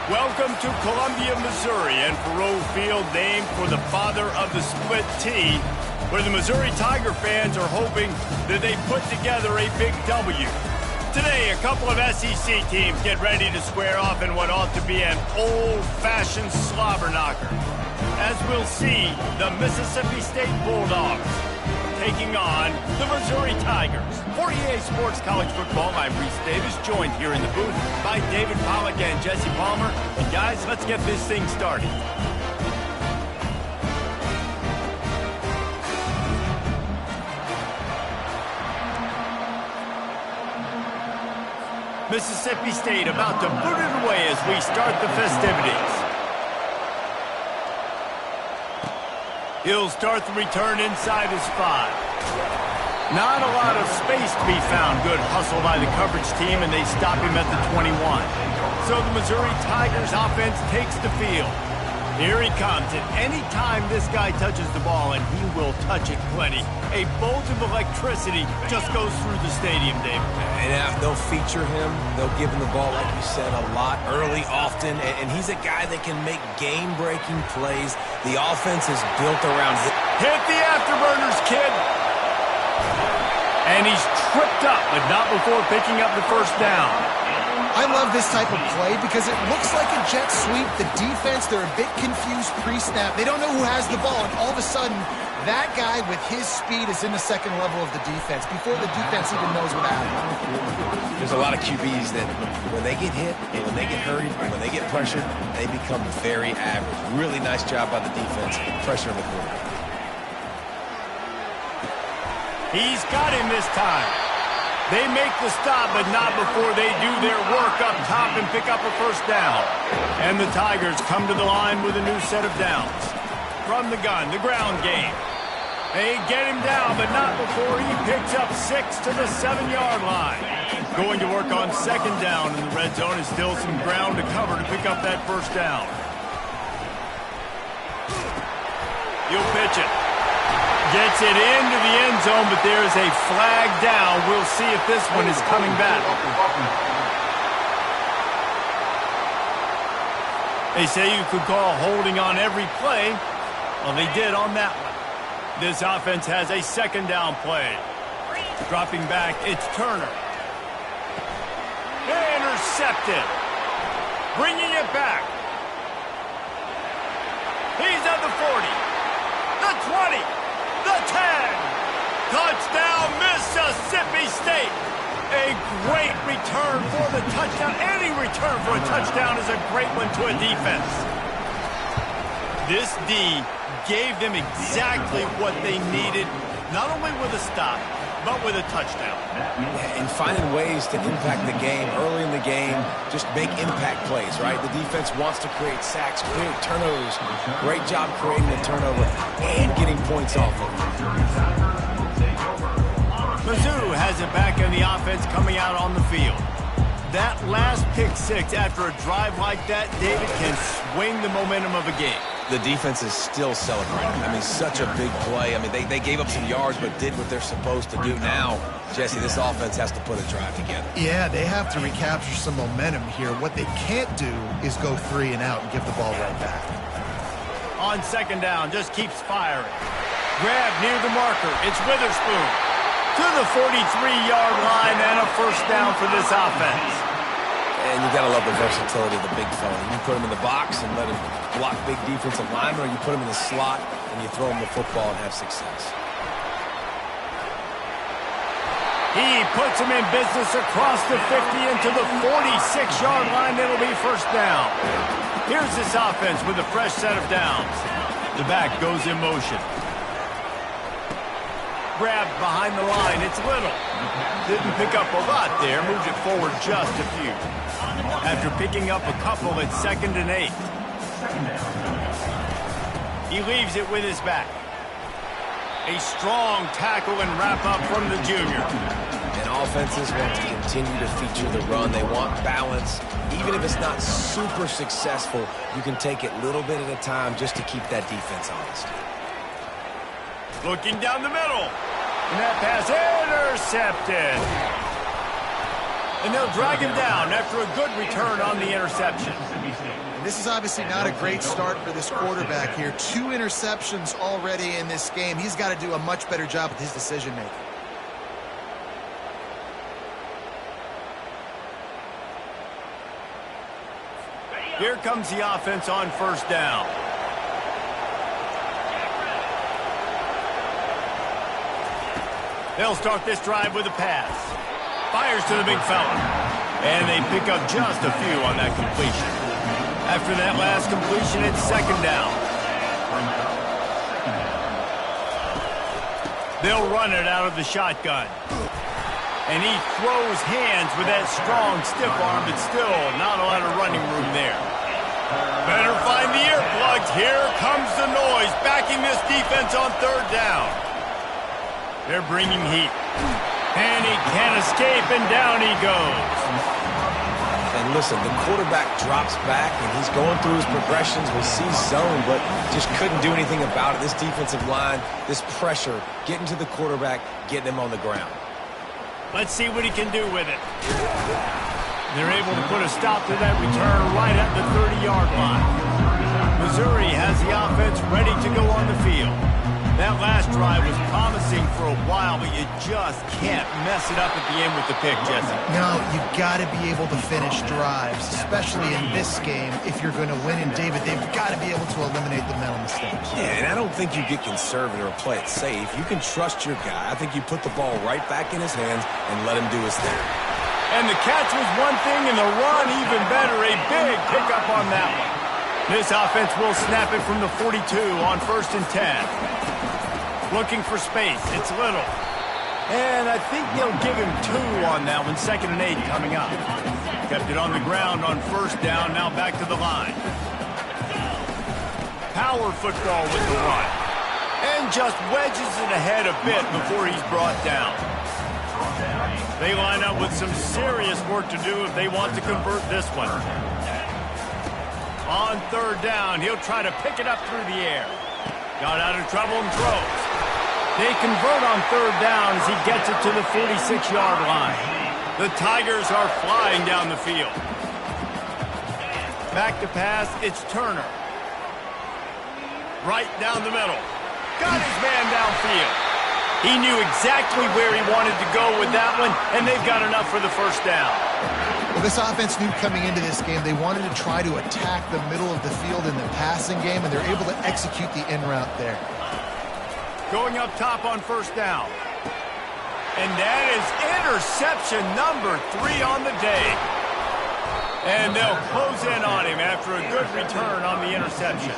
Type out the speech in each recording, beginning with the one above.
Welcome to Columbia, Missouri, and Faroe Field, named for the father of the split T, where the Missouri Tiger fans are hoping that they put together a big W. Today, a couple of SEC teams get ready to square off in what ought to be an old-fashioned slobber knocker. As we'll see, the Mississippi State Bulldogs taking on the Missouri Tigers. For EA Sports College Football, I'm Reese Davis, joined here in the booth by David Pollack and Jesse Palmer. And guys, let's get this thing started. Mississippi State about to boot it away as we start the festivities. He'll start the return inside his 5. Not a lot of space to be found. Good hustle by the coverage team, and they stop him at the 21. So the Missouri Tigers offense takes the field. Here he comes, and any time this guy touches the ball, and he will touch it plenty, a bolt of electricity just goes through the stadium, David. And they'll feature him. They'll give him the ball, like you said, a lot, early, often, and he's a guy that can make game-breaking plays. The offense is built around him. Hit the afterburners, kid! And he's tripped up, but not before picking up the first down. I love this type of play because it looks like a jet sweep. The defense, they're a bit confused pre-snap. They don't know who has the ball, and all of a sudden, that guy with his speed is in the second level of the defense before the defense even knows what happened. There's a lot of QBs that when they get hit, and when they get hurried, when they get pressured, they become very average. Really nice job by the defense, pressuring the quarterback. He's got him this time. They make the stop, but not before they do their work up top and pick up a first down. And the Tigers come to the line with a new set of downs. From the gun, the ground game. They get him down, but not before he picks up 6 to the 7-yard line. Going to work on second down in the red zone is still some ground to cover to pick up that first down. He'll pitch it. Gets it into the end zone, but there is a flag down. We'll see if this one is coming back. They say you could call holding on every play. Well, they did on that one. This offense has a second down play. Dropping back, it's Turner. Intercepted. Bringing it back. He's at the 40. The 20. The 10. Touchdown, Mississippi State. A great return for the touchdown. Any return for a touchdown is a great one to a defense. This D gave them exactly what they needed, not only with a stop, but with a touchdown. And finding ways to impact the game early in the game, just make impact plays, right? The defense wants to create sacks, create turnovers. Great job creating the turnover and getting points off of it. Mizzou has it back in the offense coming out on the field. That last pick 6 after a drive like that, David, can swing the momentum of a game. The defense is still celebrating. I mean, such a big play. I mean, they gave up some yards but did what they're supposed to do. Now, Jesse, this offense has to put a drive together. Yeah, they have to recapture some momentum here. What they can't do is go 3 and out and give the ball right back. On second down, just keeps firing. Grab near the marker. It's Witherspoon. To the 43-yard line and a first down for this offense. And you got to love the versatility of the big fella. You put him in the box and let him block big defensive linemen, or you put him in the slot and you throw him the football and have success. He puts him in business across the 50 into the 46-yard line. It'll be first down. Here's this offense with a fresh set of downs. The back goes in motion. Grabbed behind the line. It's Little. Didn't pick up a lot there. Moved it forward just a few. After picking up a couple, it's 2nd and 8. He leaves it with his back. A strong tackle and wrap-up from the junior. And offenses want to continue to feature the run. They want balance. Even if it's not super successful, you can take it little bit at a time just to keep that defense honest. Looking down the middle. And that pass intercepted. And they'll drag him down after a good return on the interception. And this is obviously not a great start for this quarterback here. 2 interceptions already in this game. He's got to do a much better job with his decision-making. Here comes the offense on first down. They'll start this drive with a pass. Fires to the big fella. And they pick up just a few on that completion. After that last completion, it's second down. They'll run it out of the shotgun. And he throws hands with that strong, stiff arm, but still not a lot of running room there. Better find the earplugs. Here comes the noise, backing this defense on third down. They're bringing heat. And he can't escape, and down he goes. And listen, the quarterback drops back, and he's going through his progressions. We see zone, but just couldn't do anything about it. This defensive line, this pressure, getting to the quarterback, getting him on the ground. Let's see what he can do with it. They're able to put a stop to that return right at the 30-yard line. Missouri has the offense ready to go on the field. That last drive was promising for a while, but you just can't mess it up at the end with the pick, Jesse. No, you've got to be able to finish drives, especially in this game. If you're going to win, and David, they've got to be able to eliminate the mental mistakes. Yeah, and I don't think you get conservative or play it safe. You can trust your guy. I think you put the ball right back in his hands and let him do his thing. And the catch was one thing, and the run even better. A big pickup on that one. This offense will snap it from the 42 on 1st and 10. Looking for space. It's little. And I think they'll give him 2 on that one. 2nd and 8 coming up. Kept it on the ground on first down. Now back to the line. Power football with the run. And just wedges it ahead a bit before he's brought down. They line up with some serious work to do if they want to convert this one. On third down, he'll try to pick it up through the air. Got out of trouble and throws. They convert on third down as he gets it to the 46-yard line. The Tigers are flying down the field. Back to pass, it's Turner. Right down the middle. Got his man downfield. He knew exactly where he wanted to go with that one, and they've got enough for the first down. Well, this offense knew coming into this game they wanted to try to attack the middle of the field in the passing game, and they're able to execute the in route there. Going up top on first down. And that is interception number 3 on the day. And they'll close in on him after a good return on the interception.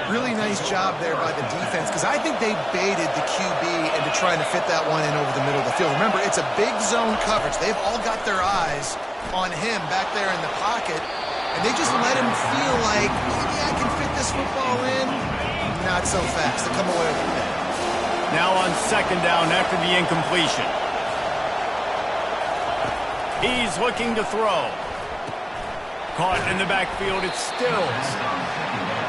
Really nice job there by the defense, because I think they baited the QB into trying to fit that one in over the middle of the field. Remember, it's a big zone coverage. They've all got their eyes on him back there in the pocket, and they just let him feel like, maybe I can fit this football in. Not so fast. They come away with it. Now on second down after the incompletion. He's looking to throw. Caught in the backfield, it's Stills.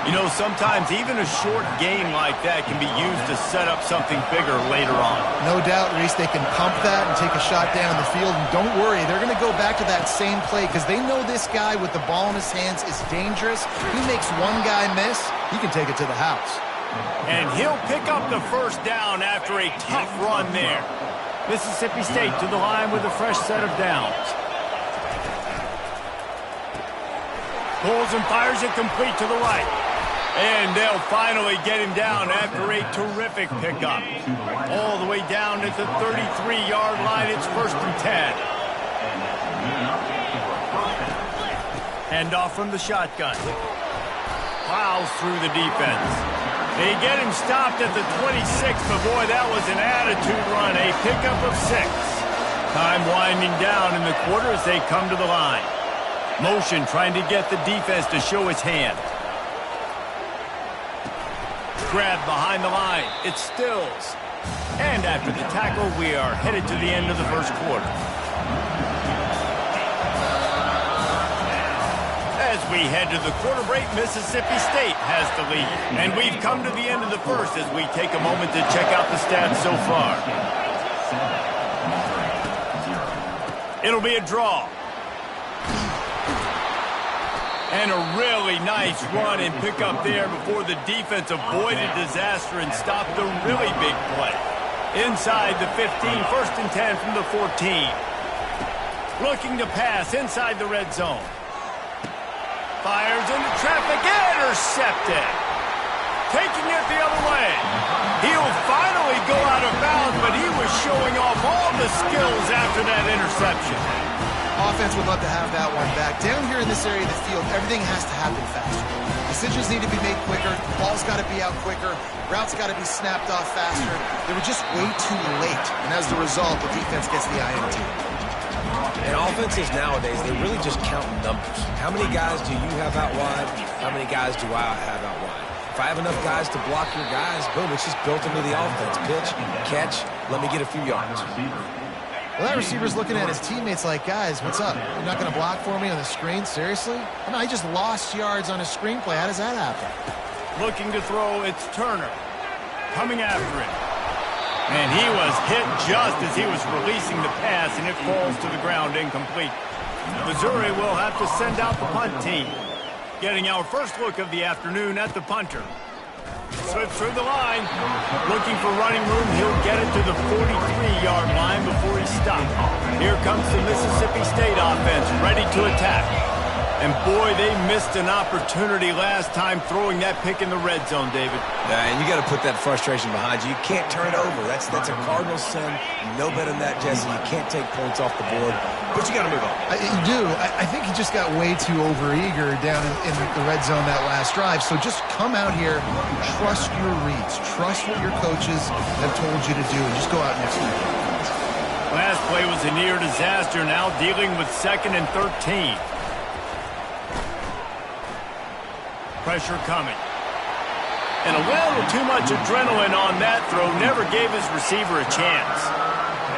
You know, sometimes even a short gain like that can be used to set up something bigger later on. No doubt, Reese, they can pump that and take a shot down the field. And don't worry, they're going to go back to that same play because they know this guy with the ball in his hands is dangerous. He makes one guy miss, he can take it to the house. And he'll pick up the first down after a tough run there. Mississippi State to the line with a fresh set of downs. Pulls and fires it complete to the right. And they'll finally get him down after a terrific pickup. All the way down at the 33-yard line, it's 1st and 10. Hand off from the shotgun. Plows through the defense. They get him stopped at the 26, but boy, that was an attitude run, a pickup of 6. Time winding down in the quarter as they come to the line. Motion trying to get the defense to show its hand. Grab behind the line. It's Stills. And after the tackle, we are headed to the end of the first quarter. As we head to the quarter break, Mississippi State has the lead. And we've come to the end of the first as we take a moment to check out the stats so far. It'll be a draw. And a really nice run and pick up there before the defense avoided disaster and stopped the really big play. Inside the 15, 1st and 10 from the 14. Looking to pass inside the red zone. Fires into traffic, intercepted. Taking it the other way. He'll finally go out of bounds, but he was showing off all the skills after that interception. Offense would love to have that one back. Down here in this area of the field, everything has to happen faster. Decisions need to be made quicker. The ball's got to be out quicker. Routes got to be snapped off faster. They were just way too late. And as the result, the defense gets the INT. And offenses nowadays, they're really just counting numbers. How many guys do you have out wide? How many guys do I have out wide? If I have enough guys to block your guys, boom, it's just built into the offense. Pitch, catch, let me get a few yards. Well, that receiver's looking at his teammates like, guys, what's up? You're not going to block for me on the screen? Seriously? Oh, no, I just lost yards on a screenplay. How does that happen? Looking to throw, it's Turner. Coming after him. And he was hit just as he was releasing the pass, and it falls to the ground incomplete. Missouri will have to send out the punt team. Getting our first look of the afternoon at the punter. Slips through the line. Looking for running room. He'll get it to the 43-yard line before he's stopped. Here comes the Mississippi State offense, ready to attack. And boy, they missed an opportunity last time throwing that pick in the red zone, David. And you got to put that frustration behind you. You can't turn it over. That's a cardinal sin. You know better than that, Jesse. You can't take points off the board. But you got to move on. You do. I think he just got way too overeager down in the red zone that last drive. So just come out here, trust your reads, trust what your coaches have told you to do, and just go out and execute. Last play was a near disaster. Now dealing with 2nd and 13. Pressure coming. And a little too much adrenaline on that throw. Never gave his receiver a chance.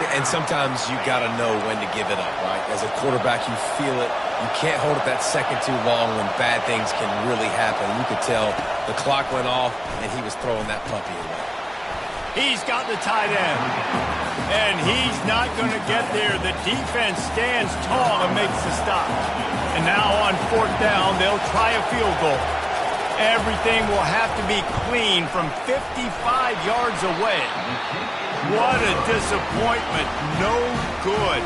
And sometimes you got to know when to give it up, right? As a quarterback, you feel it. You can't hold it that second too long when bad things can really happen. You could tell the clock went off, and he was throwing that puppy away. He's got the tight end. And he's not going to get there. The defense stands tall and makes the stop. And now on 4th down, they'll try a field goal. Everything will have to be clean from 55 yards away. What a disappointment. No good.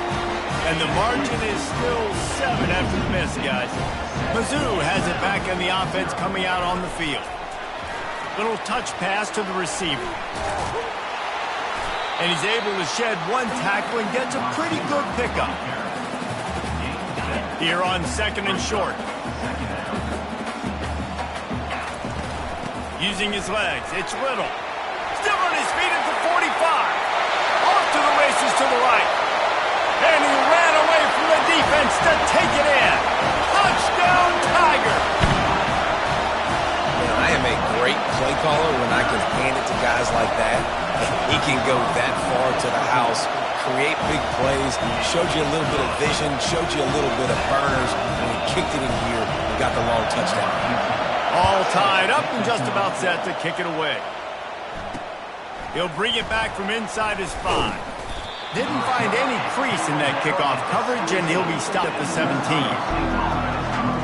And the margin is still 7 after the miss, guys. Mizzou has it back in the offense coming out on the field. Little touch pass to the receiver. And he's able to shed one tackle and gets a pretty good pickup. Here on 2nd and short. Using his legs, it's Little. Still on his feet at the 45. Off to the races to the right. And he ran away from the defense to take it in. Touchdown, Tiger. I am a great play caller when I can hand it to guys like that. He can go that far to the house, create big plays, showed you a little bit of vision, showed you a little bit of burners, and he kicked it in here and got the long touchdown. All tied up and just about set to kick it away. He'll bring it back from inside his 5. Didn't find any crease in that kickoff coverage, and he'll be stopped at the 17.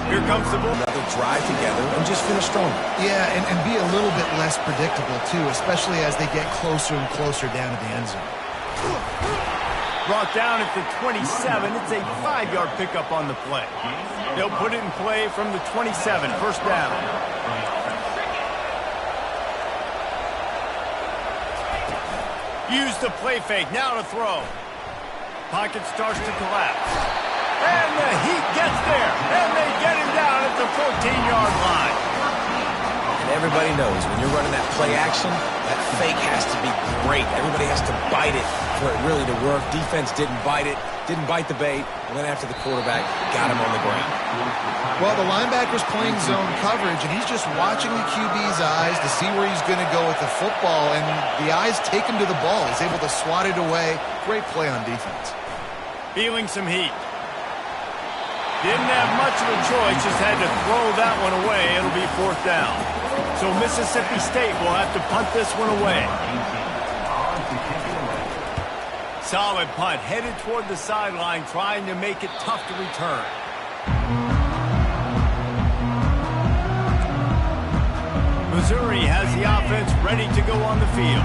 Here comes the ball. Another drive together and just finish strong. Yeah, and be a little bit less predictable, too, especially as they get closer and closer down to the end zone. Brought down at the 27. It's a 5-yard pickup on the play. They'll put it in play from the 27. 1st down. Use the play fake. Now to throw. Pocket starts to collapse. And the Heat gets there. And they get him down at the 14-yard line. And everybody knows when you're running that play action, that fake has to be great. Everybody has to bite it for it really to work. Defense didn't bite it, didn't bite the bait, went after the quarterback, got him on the ground. Well, the linebacker's playing zone coverage, and he's just watching the QB's eyes to see where he's going to go with the football, and the eyes take him to the ball. He's able to swat it away. Great play on defense. Feeling some heat. Didn't have much of a choice, just had to throw that one away. It'll be 4th down. So Mississippi State will have to punt this one away. Solid punt, headed toward the sideline, trying to make it tough to return. Missouri has the offense ready to go on the field.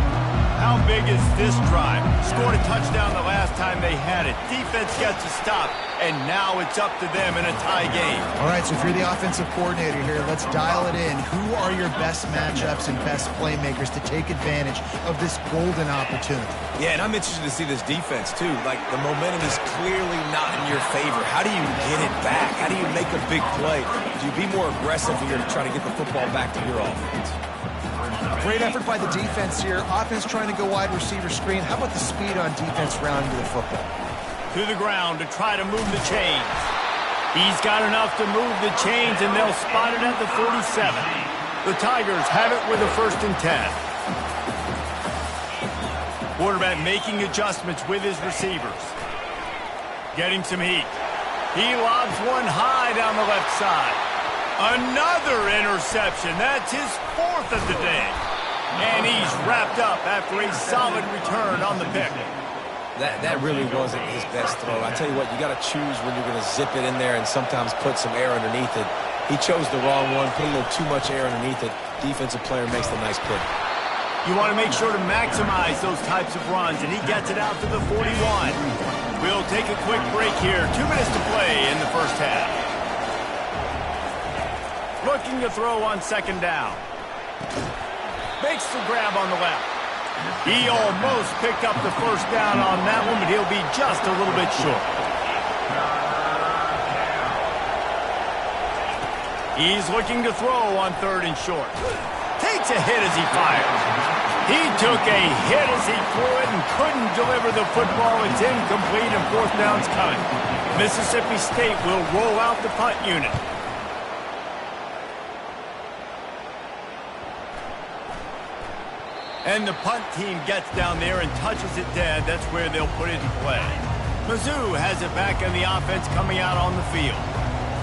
How big is this drive? Scored a touchdown the last time they had it. Defense gets a stop, and now it's up to them in a tie game. All right, so if you're the offensive coordinator here, let's dial it in. Who are your best matchups and best playmakers to take advantage of this golden opportunity? Yeah, and I'm interested to see this defense, too. Like, the momentum is clearly not in your favor. How do you get it back? How do you make a big play? Do you be more aggressive here to try to get the football back to your offense? Great effort by the defense here. Offense trying to go wide receiver screen. How about the speed on defense rounding to the football? To the ground to try to move the chains. He's got enough to move the chains, and they'll spot it at the 47. The Tigers have it with a 1st and 10. Quarterback making adjustments with his receivers. Getting some heat. He lobs one high down the left side. Another interception. That's his 4th of the day. And he's wrapped up after a solid return on the pick. That really wasn't his best throw. I tell you what, you got to choose when you're going to zip it in there and sometimes put some air underneath it. He chose the wrong one, put a little too much air underneath it. Defensive player makes the nice pick. You want to make sure to maximize those types of runs, and he gets it out to the 41. We'll take a quick break here. 2 minutes to play in the first half. Looking to throw on 2nd down. Makes the grab on the left. He almost picked up the 1st down on that one, but he'll be just a little bit short. He's looking to throw on 3rd and short. Takes a hit as he fires. He took a hit as he threw it and couldn't deliver the football. It's incomplete and 4th down's coming. Mississippi State will roll out the punt unit. And the punt team gets down there and touches it dead. That's where they'll put it in play. Mizzou has it back on the offense coming out on the field.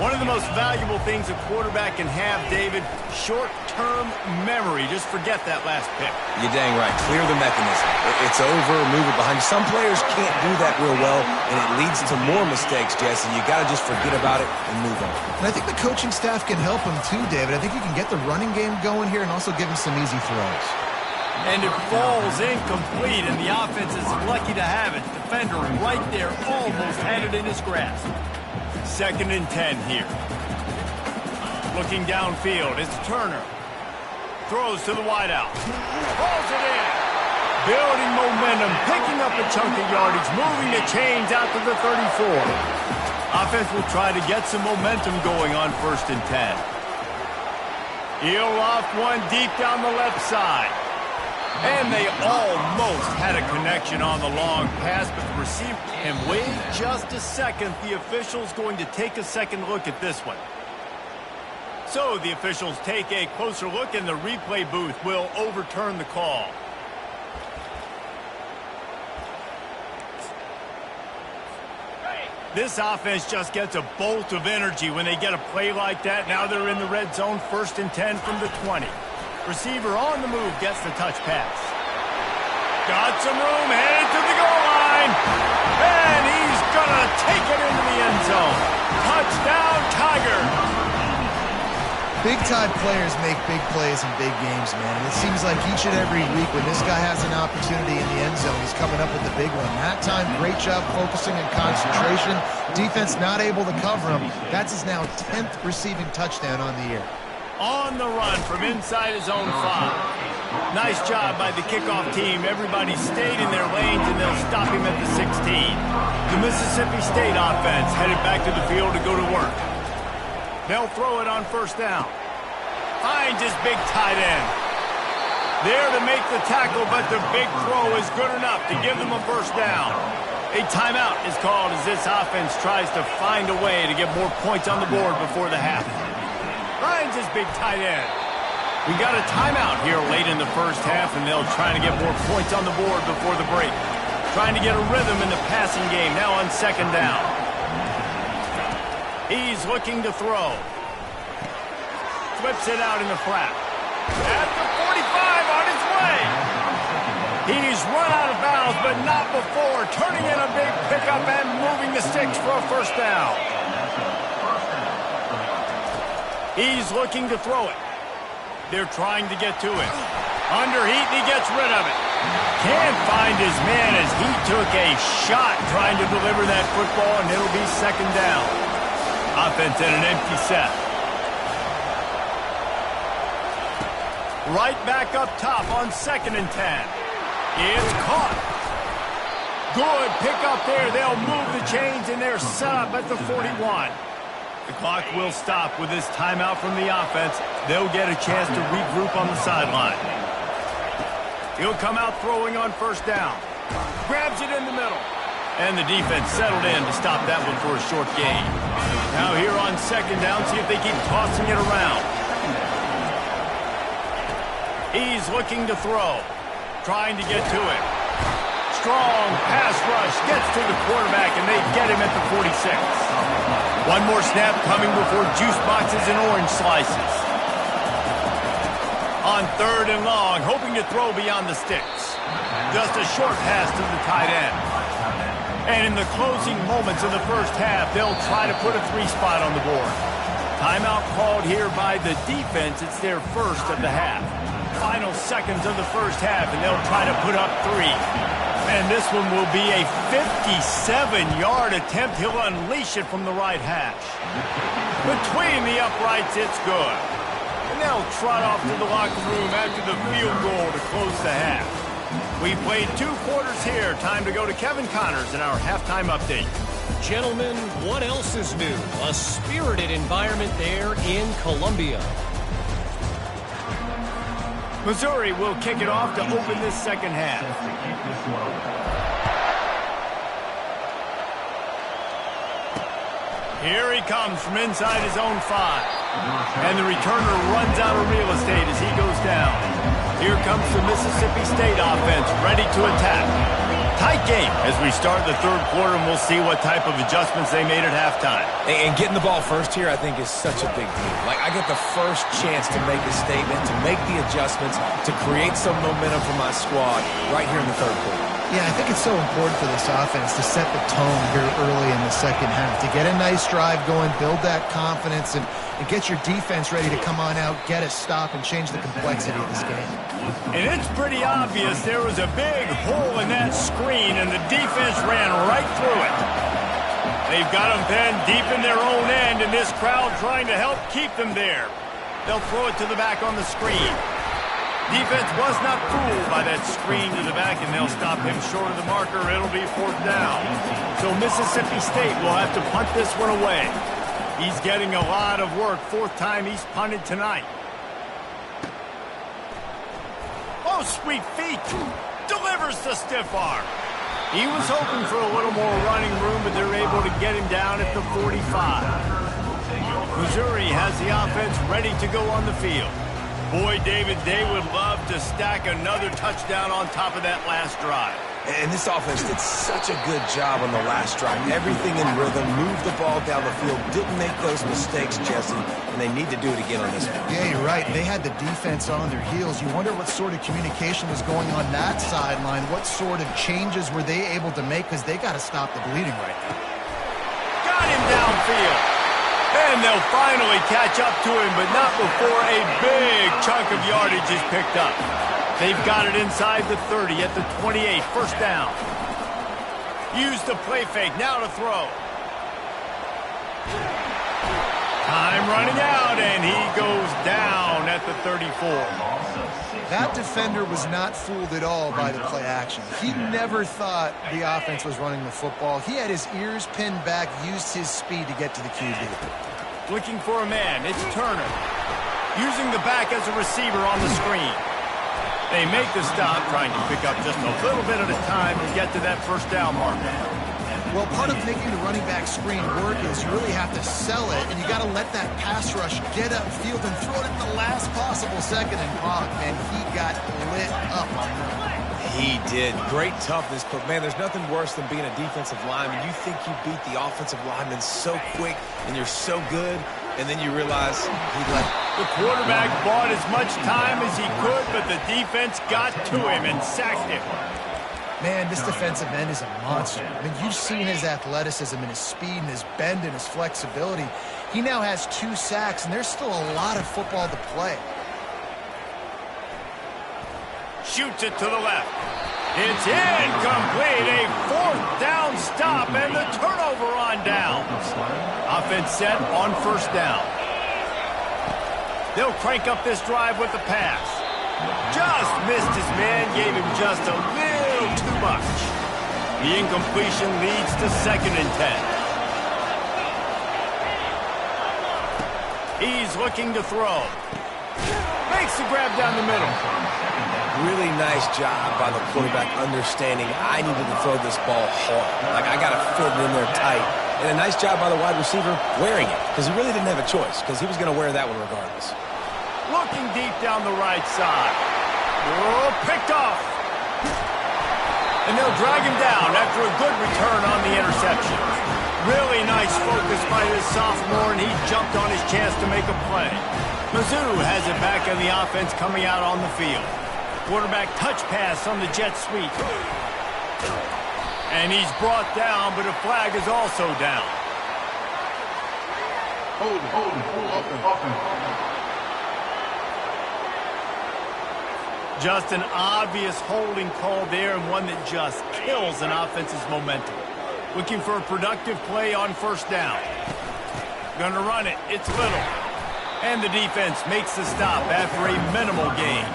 One of the most valuable things a quarterback can have, David, short-term memory. Just forget that last pick. You're dang right. Clear the mechanism. It's over, move it behind you. Some players can't do that real well, and it leads to more mistakes, Jesse. You got to just forget about it and move on. And I think the coaching staff can help him too, David. I think you can get the running game going here and also give him some easy throws. And it falls incomplete, and the offense is lucky to have it. Defender right there almost had it in his grasp. 2nd and 10 here. Looking downfield, it's Turner. Throws to the wideout. Pulls it in. Building momentum, picking up a chunk of yardage, moving the chains out to the 34. Offense will try to get some momentum going on 1st and 10. He'll loft one deep down the left side. And they almost had a connection on the long pass, but the receiver... And wait just a second. The official's going to take a second look at this one. So the officials take a closer look, and the replay booth will overturn the call. This offense just gets a bolt of energy when they get a play like that. Now they're in the red zone, 1st and 10 from the 20. Receiver on the move gets the touch pass. Got some room, headed to the goal line. And he's going to take it into the end zone. Touchdown, Tigers. Big-time players make big plays in big games, man. And it seems like each and every week when this guy has an opportunity in the end zone, he's coming up with the big one. That time, great job focusing and concentration. Defense not able to cover him. That's his now 10th receiving touchdown on the year. On the run from inside his own 5. Nice job by the kickoff team. Everybody stayed in their lanes, and they'll stop him at the 16. The Mississippi State offense headed back to the field to go to work. They'll throw it on 1st down. Finds his big tight end. There to make the tackle, but the big throw is good enough to give them a 1st down. A timeout is called as this offense tries to find a way to get more points on the board before the half. Finds his big tight end. We got a timeout here late in the first half, and they'll try to get more points on the board before the break. Trying to get a rhythm in the passing game now on 2nd down. He's looking to throw. Flips it out in the flat. At the 45 on his way. He's run out of bounds, but not before. Turning in a big pickup and moving the sticks for a first down. He's looking to throw it. They're trying to get to it. Under heat, and he gets rid of it. Can't find his man as he took a shot trying to deliver that football, and it'll be second down. Offense in an empty set. Right back up top on 2nd and 10. It's caught. Good pickup there. They'll move the chains, and they're set up at the 41. The clock will stop with this timeout from the offense. They'll get a chance to regroup on the sideline. He'll come out throwing on first down. Grabs it in the middle. And the defense settled in to stop that one for a short gain. Now here on second down, see if they keep tossing it around. He's looking to throw. Trying to get to it. Strong pass rush. Gets to the quarterback, and they get him at the 46. One more snap coming before juice boxes and orange slices. On 3rd and long, hoping to throw beyond the sticks. Just a short pass to the tight end. And in the closing moments of the first half, they'll try to put a 3 spot on the board. Timeout called here by the defense. It's their first of the half. Final seconds of the first half, and they'll try to put up 3. And this one will be a 57-yard attempt. He'll unleash it from the right hash. Between the uprights, it's good. And they'll trot off to the locker room after the field goal to close the half. We played 2 quarters here. Time to go to Kevin Connors in our halftime update. Gentlemen, what else is new? A spirited environment there in Columbia. Missouri will kick it off to open this second half. Here he comes from inside his own 5. And the returner runs out of real estate as he goes down. Here comes the Mississippi State offense, ready to attack. Tight game as we start the 3rd quarter, and we'll see what type of adjustments they made at halftime. And getting the ball first here, I think, is such a big deal. Like, I get the first chance to make a statement, to make the adjustments, to create some momentum for my squad right here in the 3rd quarter. Yeah, I think it's so important for this offense to set the tone here early in the second half, to get a nice drive going, build that confidence, and get your defense ready to come on out, get a stop, and change the complexity of this game. And it's pretty obvious there was a big hole in that screen, and the defense ran right through it. They've got them pinned deep in their own end, and this crowd trying to help keep them there. They'll throw it to the back on the screen. Defense was not fooled by that screen to the back, and they'll stop him short of the marker. It'll be 4th down. So Mississippi State will have to punt this one away. He's getting a lot of work. 4th time he's punted tonight. Oh, sweet feet. Delivers the stiff arm. He was hoping for a little more running room, but they're able to get him down at the 45. Missouri has the offense ready to go on the field. Boy, David, they would love to stack another touchdown on top of that last drive. And this offense did such a good job on the last drive. Everything in rhythm, moved the ball down the field, didn't make those mistakes, Jesse, and they need to do it again on this one. Yeah, you're right. They had the defense on their heels. You wonder what sort of communication was going on that sideline. What sort of changes were they able to make, because they got to stop the bleeding right now. Got him downfield. And they'll finally catch up to him, but not before a big chunk of yardage is picked up. They've got it inside the 30 at the 28, first down. Use the play fake, now to throw. Time running out, and he goes down at the 34. That defender was not fooled at all by the play action. He never thought the offense was running the football. He had his ears pinned back, used his speed to get to the QB. Looking for a man, it's Turner. Using the back as a receiver on the screen. They make the stop, trying to pick up just a little bit at a time to get to that first down marker. Well, part of making the running back screen work is you really have to sell it, and you got to let that pass rush get upfield and throw it at the last possible second. And Brock, man, he got lit up on that. He did. Great toughness, but, man, there's nothing worse than being a defensive lineman. You think you beat the offensive lineman so quick, and you're so good, and then you realize he left. The quarterback bought as much time as he could, but the defense got to him and sacked him. Man, this defensive end is a monster. I mean, you've seen his athleticism and his speed and his bend and his flexibility. He now has 2 sacks, and there's still a lot of football to play. Shoots it to the left. It's incomplete. A 4th down stop and the turnover on downs. Offense set on 1st down. They'll crank up this drive with the pass. Just missed his man, gave him just a little too much. The incompletion leads to 2nd and 10. He's looking to throw. Makes the grab down the middle. Really nice job by the quarterback understanding I needed to throw this ball hard. Like, I got to fit it in there tight. And a nice job by the wide receiver wearing it, because he really didn't have a choice, because he was going to wear that one regardless. Looking deep down the right side. Oh, picked off. And they'll drag him down after a good return on the interception. Really nice focus by this sophomore, and he jumped on his chance to make a play. Mizzou has it back in the offense coming out on the field. Quarterback touch pass on the jet sweep. And he's brought down, but a flag is also down. Hold, just an obvious holding call there, and one that just kills an offense's momentum. Looking for a productive play on 1st down. Gonna run it. It's Little. And the defense makes the stop after a minimal gain.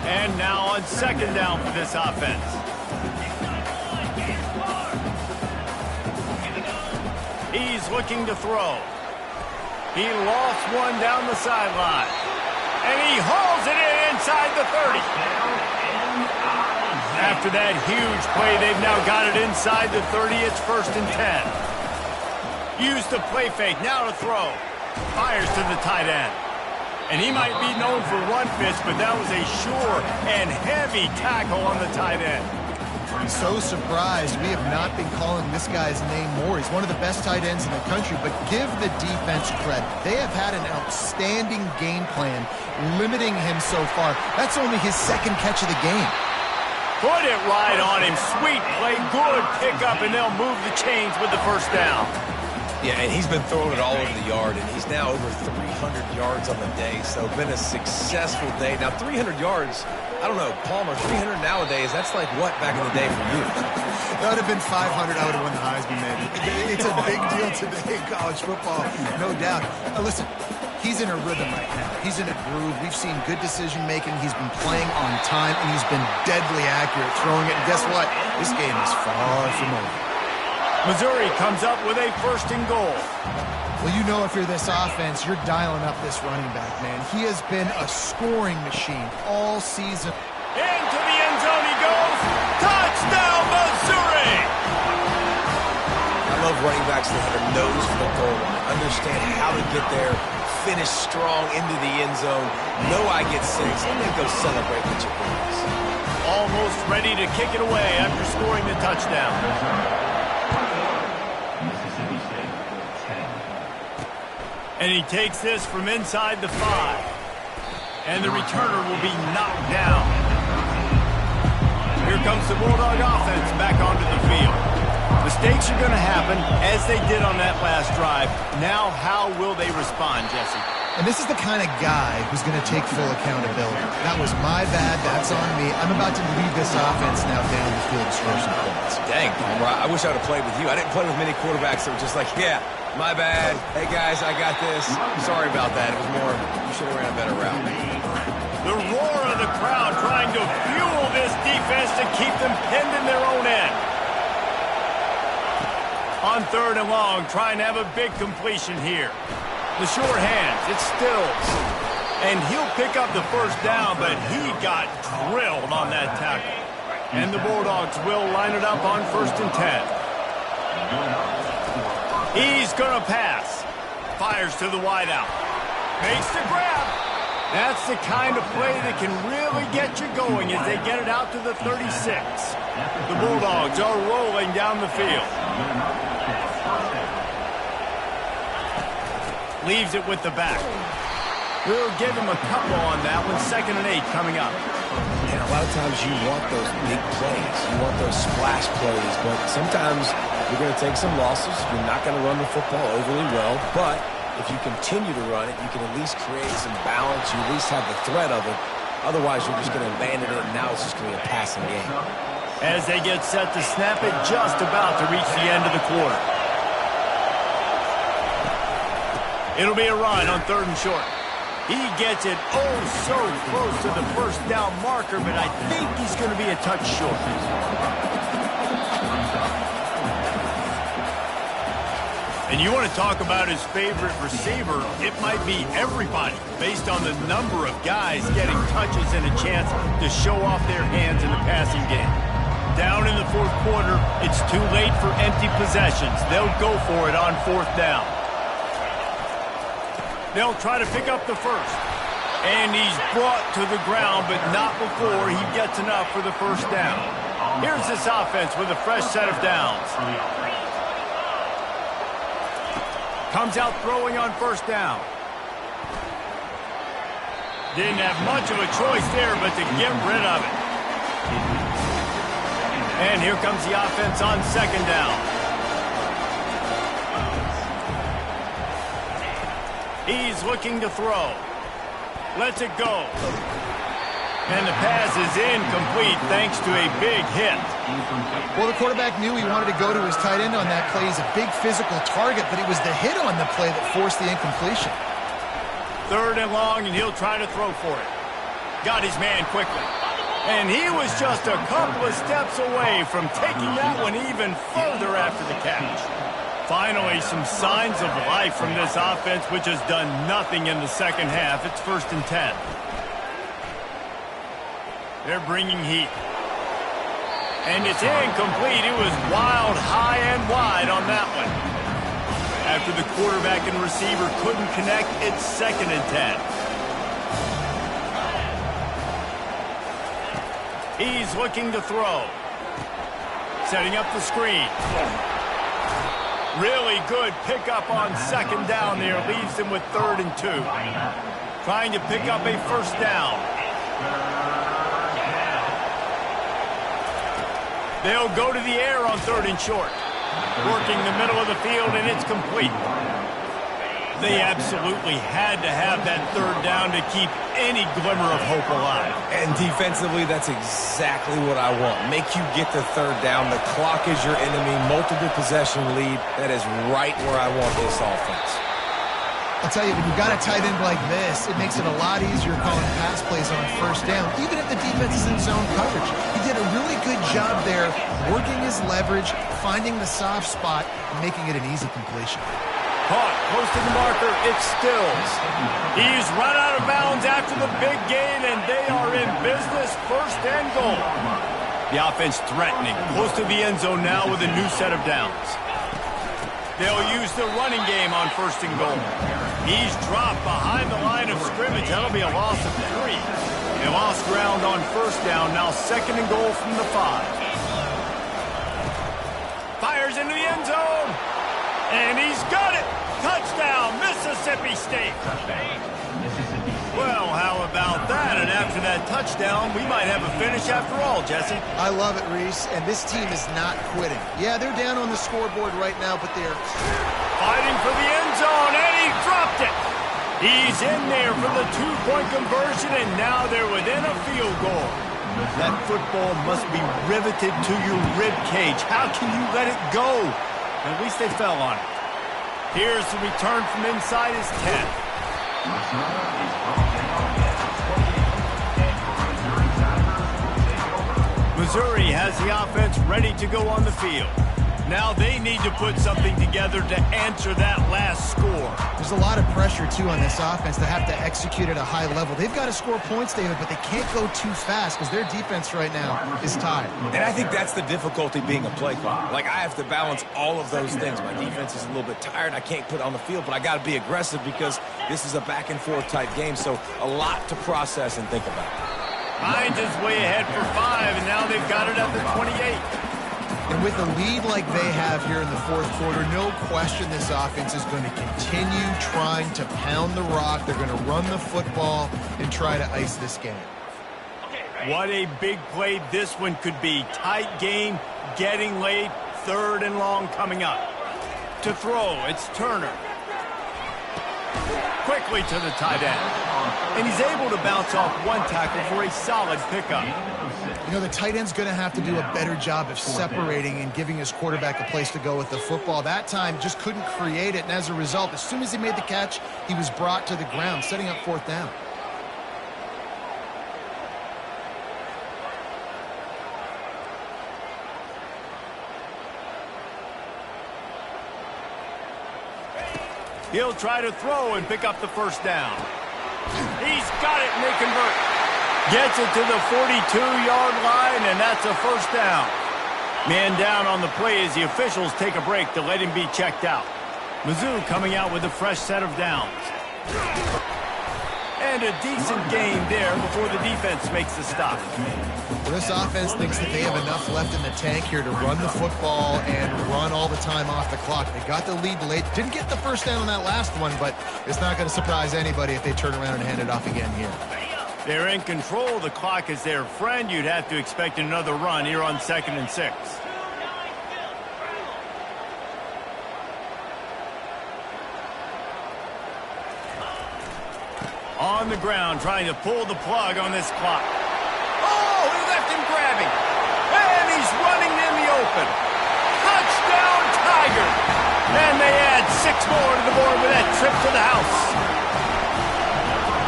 And now on 2nd down for this offense. He's looking to throw. He lost one down the sideline. And he hauls it in inside the 30. After that huge play, they've now got it inside the 30. It's 1st and 10. Use the play fake. Now to throw. Fires to the tight end. And he might be known for run fits, but that was a sure and heavy tackle on the tight end. I'm so surprised we have not been calling this guy's name more. He's one of the best tight ends in the country, but give the defense credit. They have had an outstanding game plan limiting him so far. That's only his 2nd catch of the game. Put it right on him. Sweet play, good pickup, and they'll move the chains with the 1st down. Yeah, and he's been throwing it all over the yard, and he's now over 300 yards on the day, so been a successful day. Now, 300 yards, I don't know, Palmer, 300 nowadays, that's like what back in the day for you? That would have been 500. I would have won the Heisman, man. It's a big deal today in college football, no doubt. Listen, he's in a rhythm right now. He's in a groove. We've seen good decision-making. He's been playing on time, and he's been deadly accurate throwing it. And guess what? This game is far from over. Missouri comes up with a 1st and goal. Well, you know if you're this offense, you're dialing up this running back, man. He has been a scoring machine all season. Into the end zone he goes. Touchdown, Missouri! I love running backs that have a nose for the goal line. Understand how to get there, finish strong into the end zone, know I get 6, and then go celebrate with your boys. Almost ready to kick it away after scoring the touchdown. And he takes this from inside the 5. And the returner will be knocked down. Here comes the Bulldog offense back onto the field. Mistakes are going to happen, as they did on that last drive. Now, how will they respond, Jesse? And this is the kind of guy who's going to take full accountability. That was my bad. That's on me. I'm about to lead this offense now down the field to score some points. Dang, Palmer, I wish I would have played with you. I didn't play with many quarterbacks that were just like, yeah, my bad. Hey, guys, I got this. Sorry about that. It was more, you should have ran a better route. The roar of the crowd trying to fuel this defense to keep them pinned in their own end. On 3rd and long, trying to have a big completion here. The short hands, it's Stills. And he'll pick up the 1st down, but he got drilled on that tackle. And the Bulldogs will line it up on 1st and 10. He's going to pass. Fires to the wideout. Makes the grab. That's the kind of play that can really get you going as they get it out to the 36. The Bulldogs are rolling down the field. Leaves it with the back. We'll give him a couple on that one. 2nd and 8 coming up. And a lot of times you want those big plays. You want those splash plays. But sometimes you're going to take some losses. You're not going to run the football overly well. But if you continue to run it, you can at least create some balance. You at least have the threat of it. Otherwise, you're just going to abandon it, and now it's just going to be a passing game. As they get set to snap it, just about to reach the end of the quarter. It'll be a run on 3rd and short. He gets it so close to the first down marker, but I think he's going to be a touch short. And you want to talk about his favorite receiver, it might be everybody, based on the number of guys getting touches and a chance to show off their hands in the passing game. Down in the 4th quarter, it's too late for empty possessions. They'll go for it on 4th down. They'll try to pick up the first. And he's brought to the ground, but not before he gets enough for the first down. Here's this offense with a fresh set of downs. Comes out throwing on 1st down. Didn't have much of a choice there, but to get rid of it. And here comes the offense on 2nd down. He's looking to throw. Lets it go. And the pass is incomplete thanks to a big hit. Well, the quarterback knew he wanted to go to his tight end on that play. He's a big physical target, but it was the hit on the play that forced the incompletion. 3rd and long, and he'll try to throw for it. Got his man quickly. And he was just a couple of steps away from taking that one even further after the catch. Finally, some signs of life from this offense, which has done nothing in the 2nd half. It's 1st and 10. They're bringing heat. And it's incomplete. It was wild, high and wide on that one. After the quarterback and receiver couldn't connect, it's 2nd and 10. He's looking to throw. Setting up the screen. Really good pickup on 2nd down there. Leaves him with 3rd and 2. Trying to pick up a first down. They'll go to the air on 3rd and short. Working the middle of the field, and it's complete. They absolutely had to have that 3rd down to keep any glimmer of hope alive. And defensively, that's exactly what I want. Make you get the 3rd down. The clock is your enemy. Multiple possession lead. That is right where I want this offense. I'll tell you, when you've got a tight end like this, it makes it a lot easier calling pass plays on 1st down, even if the defense is in zone coverage. He did a really good job there, working his leverage, finding the soft spot, and making it an easy completion. Caught close to the marker, it's Stills. He's run out of bounds after the big gain, and they are in business, 1st and goal. The offense threatening, close to the end zone now with a new set of downs. They'll use the running game on 1st and goal. He's dropped behind the line of scrimmage. That'll be a loss of 3. They lost ground on 1st down, now 2nd and goal from the 5. Fires into the end zone. And he's got it! Touchdown, Mississippi State! Well, how about that? And after that touchdown, we might have a finish after all, Jesse. I love it, Reese, and this team is not quitting. Yeah, they're down on the scoreboard right now, but they're fighting for the end zone, and he dropped it! He's in there for the 2-point conversion, and now they're within a field goal. That football must be riveted to your rib cage. How can you let it go? At least they fell on it. Here's the return from inside his 10. Missouri has the offense ready to go on the field. Now they need to put something together to answer that last score. There's a lot of pressure, too, on this offense to have to execute at a high level. They've got to score points, David, but they can't go too fast because their defense right now is tired. And I think that's the difficulty being a play caller. Like, I have to balance all of those things. My defense is a little bit tired. I can't put it on the field, but I got to be aggressive because this is a back-and-forth type game, so a lot to process and think about. Hines is way ahead for 5, and now they've got it at the 28. And with a lead like they have here in the fourth quarter, no question this offense is going to continue trying to pound the rock. They're going to run the football and try to ice this game. What a big play this one could be. Tight game, getting late, 3rd and long coming up. To throw, it's Turner. Quickly to the tight end. And he's able to bounce off one tackle for a solid pickup. You know, the tight end's going to have to do a better job of separating and giving his quarterback a place to go with the football. That time, just couldn't create it, and as a result, as soon as he made the catch, he was brought to the ground, setting up 4th down. He'll try to throw and pick up the 1st down. He's got it, and they convert. Gets it to the 42-yard line, and that's a 1st down. Man down on the play as the officials take a break to let him be checked out. Mizzou coming out with a fresh set of downs. And a decent gain there before the defense makes the stop. Well, this offense thinks that they have enough left in the tank here to run the football and run all the time off the clock. They got the lead late. Didn't get the 1st down on that last one, but it's not going to surprise anybody if they turn around and hand it off again here. They're in control. The clock is their friend. You'd have to expect another run here on 2nd and 6. On the ground, trying to pull the plug on this clock. Oh, he left him grabbing. And he's running in the open. Touchdown, Tiger. And they add 6 more to the board with that trip to the house.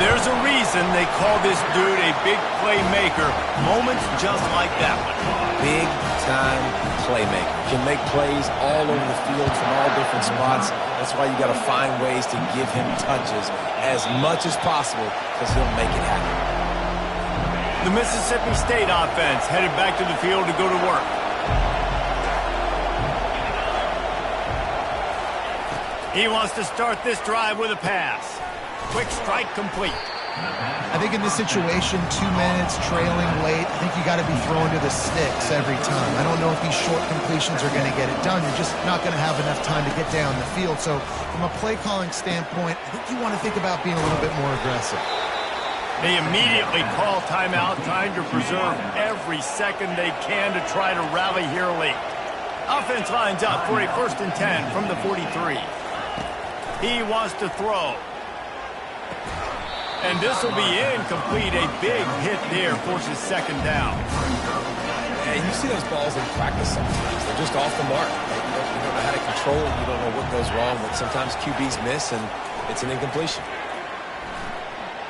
There's a reason they call this dude a big playmaker. Moments just like that one. Big-time playmaker. Can make plays all over the field from all different spots. That's why you got to find ways to give him touches as much as possible because he'll make it happen. The Mississippi State offense headed back to the field to go to work. He wants to start this drive with a pass. Quick strike complete. I think in this situation, 2 minutes, trailing late, I think you got to be throwing to the sticks every time. I don't know if these short completions are going to get it done. You're just not going to have enough time to get down the field. So from a play calling standpoint, I think you want to think about being a little bit more aggressive. They immediately call timeout, trying to preserve every second they can to try to rally here late. Offense lines up for a 1st and 10 from the 43. He wants to throw. And this will be incomplete. A big hit there forces 2nd down. And you see those balls in practice sometimes. They're just off the mark. You don't know how to control it. You don't know what goes wrong. But sometimes QBs miss, and it's an incompletion.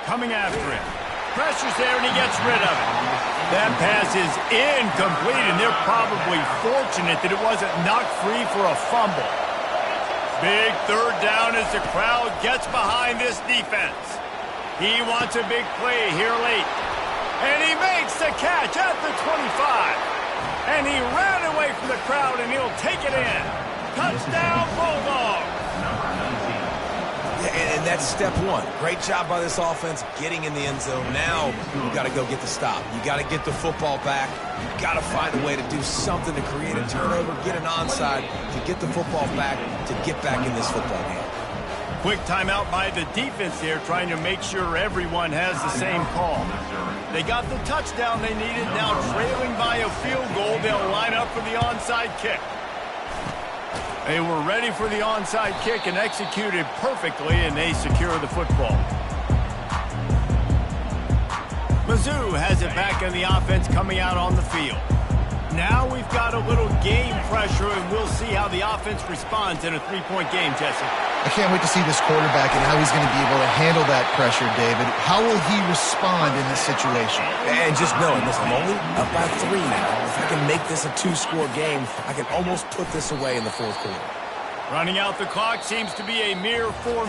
Coming after him. Pressure's there, and he gets rid of it. That pass is incomplete, and they're probably fortunate that it wasn't knocked free for a fumble. Big 3rd down as the crowd gets behind this defense. He wants a big play here late. And he makes the catch at the 25. And he ran away from the crowd, and he'll take it in. Touchdown, Bulldog. Yeah, and that's step 1. Great job by this offense getting in the end zone. Now you got to go get the stop. You got to get the football back. You got to find a way to do something to create a turnover, get an onside, to get the football back, to get back in this football game. Quick timeout by the defense here, trying to make sure everyone has the same call. They got the touchdown they needed. Now trailing by a field goal, they'll line up for the onside kick. They were ready for the onside kick and executed perfectly, and they secure the football. Mizzou has it back in the offense coming out on the field. Now we've got a little game pressure, and we'll see how the offense responds in a 3-point game, Jesse. I can't wait to see this quarterback and how he's going to be able to handle that pressure, David. How will he respond in this situation? And just knowing this, I'm only up by 3 now. If I can make this a 2-score game, I can almost put this away in the 4th quarter. Running out the clock seems to be a mere 4